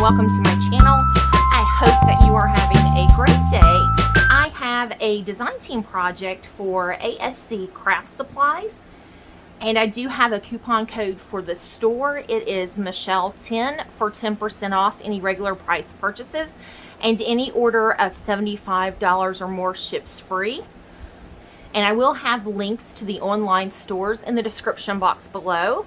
welcome to my channel. I hope that you are having a great day. I have a design team project for ASC Craft Supplies, and I do have a coupon code for the store. It is Michelle10 for 10% off any regular price purchases, and any order of $75 or more ships free. And I will have links to the online stores in the description box below,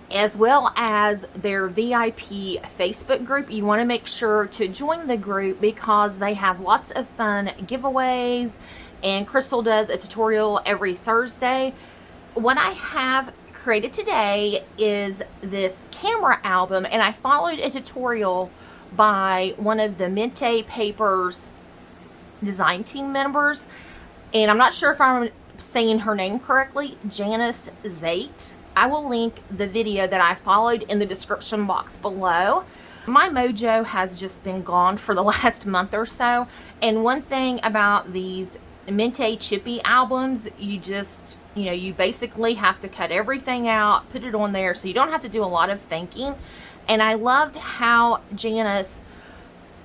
as well as their VIP Facebook group. You want to make sure to join the group because they have lots of fun giveaways, and Crystal does a tutorial every Thursday. What I have created today is this camera album, and I followed a tutorial by one of the Mintay Papers design team members, and I'm not sure if I'm saying her name correctly, Janus. I will link the video that I followed in the description box below. My mojo has just been gone for the last month or so, and one thing about these Mintay chippy albums, you basically have to cut everything out, put it on there, so you don't have to do a lot of thinking. And I loved how Janus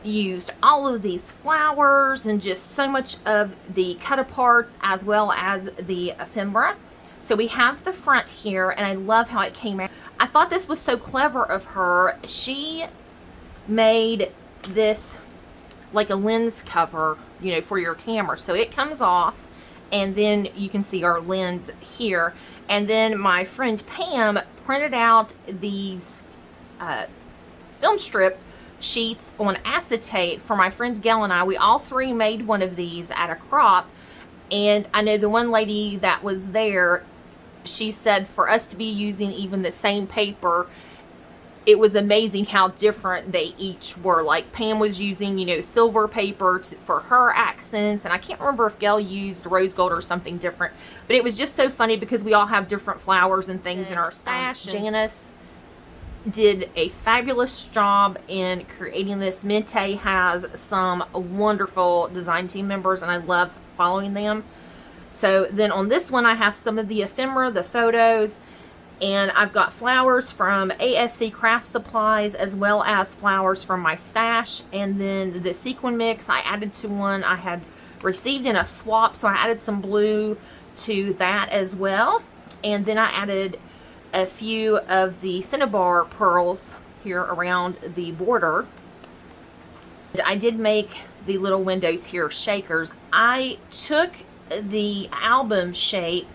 used all of these flowers and just so much of the cut aparts as well as the ephemera. So we have the front here, and I love how it came out. I thought this was so clever of her. She made this like a lens cover, for your camera. So it comes off, and then you can see our lens here. And then my friend Pam printed out these film strip sheets on acetate for my friends Gail and I. We all three made one of these at a crop, and I know the one lady that was there, she said for us to be using even the same paper, it was amazing how different they each were. Like Pam was using, silver paper for her accents, and I can't remember if Gail used rose gold or something different, but it was just so funny because we all have different flowers and things in our stash. Janus did a fabulous job in creating this. Mintay has some wonderful design team members, and I love following them. So then on this one, I have some of the ephemera, the photos, and I've got flowers from ASC Craft Supplies as well as flowers from my stash. And then the sequin mix I added to one I had received in a swap, so I added some blue to that as well. And then I added a few of the cinnabar pearls here around the border. I did make the little windows here shakers. I took the album shape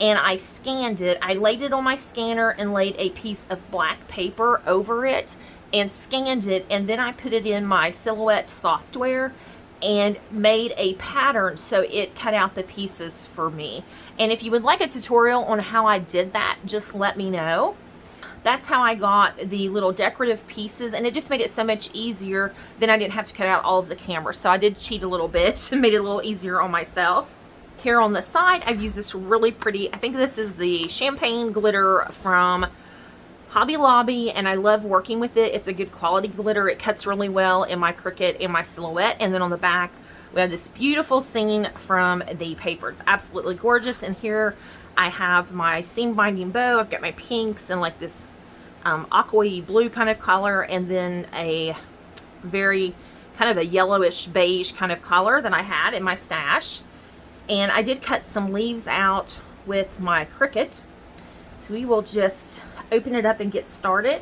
and I scanned it. I laid it on my scanner and laid a piece of black paper over it and scanned it, and then I put it in my Silhouette software and made a pattern so it cut out the pieces for me. And if you would like a tutorial on how I did that, just let me know. That's how I got the little decorative pieces, and it just made it so much easier. Then I didn't have to cut out all of the camera, so I did cheat a little bit and made it a little easier on myself. Here on the side, I've used this really pretty, I think this is the champagne glitter from Hobby Lobby, and I love working with it. It's a good quality glitter. It cuts really well in my Cricut and my Silhouette. And then on the back, we have this beautiful scene from the paper. It's absolutely gorgeous. And here I have my seam binding bow. I've got my pinks and like this aqua blue kind of color, and then a very kind of a yellowish beige kind of color that I had in my stash. And I did cut some leaves out with my Cricut. So we will just open it up and get started.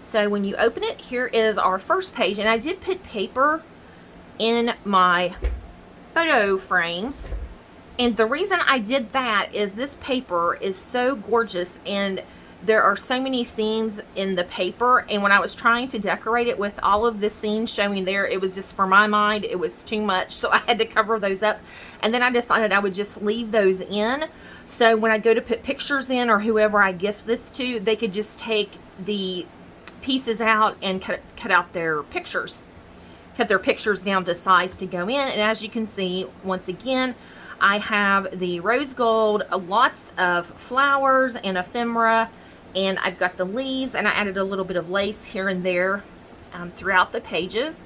So when you open it, here is our first page. And I did put paper in my photo frames. And the reason I did that is this paper is so gorgeous, and there are so many scenes in the paper, and when I was trying to decorate it with all of the scenes showing there, it was just, for my mind, it was too much, so I had to cover those up. And then I decided I would just leave those in, so when I go to put pictures in, or whoever I gift this to, they could just take the pieces out and cut out their pictures. Cut their pictures down to size to go in. And as you can see, once again, I have the rose gold, lots of flowers and ephemera, and I've got the leaves, and I added a little bit of lace here and there throughout the pages.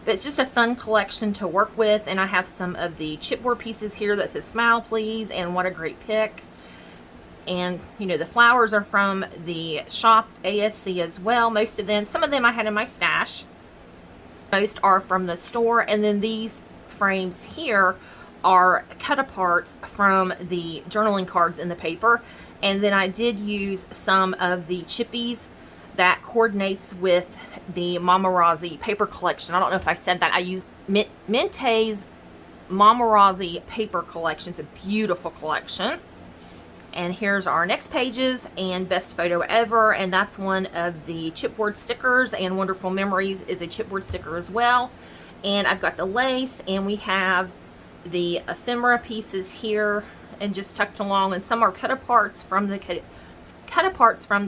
But it's just a fun collection to work with, and I have some of the chipboard pieces here that says "Smile Please" and "What a Great Pick." And, you know, the flowers are from the shop ASC as well. Most of them, some of them I had in my stash. Most are from the store. And then these frames here are cut aparts from the journaling cards in the paper. And then I did use some of the chippies that coordinates with the Mamarazzi paper collection. I don't know if I said that. I used Mintay's Mamarazzi paper collection. It's a beautiful collection. And here's our next pages and best photo ever. And that's one of the chipboard stickers, and Wonderful Memories is a chipboard sticker as well. And I've got the lace, and we have the ephemera pieces here and just tucked along, and some are cut aparts from the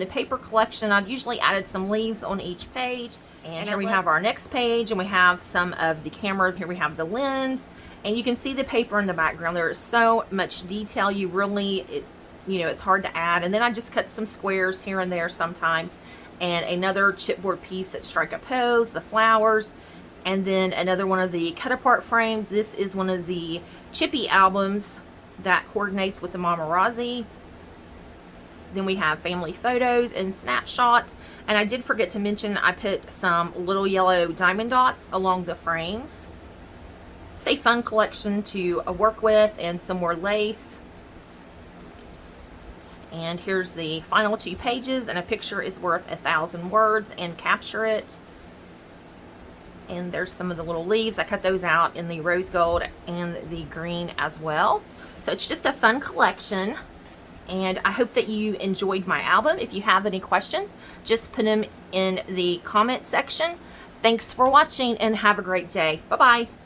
paper collection. I've usually added some leaves on each page. And here we have our next page, and we have some of the cameras. Here we have the lens, and you can see the paper in the background. There is so much detail. You really, you know, it's hard to add. And then I just cut some squares here and there sometimes, and another chipboard piece that strike a pose, the flowers, and then another one of the cut apart frames. This is one of the chippy albums that coordinates with the Mamarazzi. Then we have family photos and snapshots. And I did forget to mention, I put some little yellow diamond dots along the frames. It's a fun collection to work with, and some more lace. And here's the final 2 pages, and a picture is worth 1,000 words, and capture it. And there's some of the little leaves. I cut those out in the rose gold and the green as well. So it's just a fun collection, and I hope that you enjoyed my album. If you have any questions, just put them in the comment section. Thanks for watching, and have a great day. Bye-bye.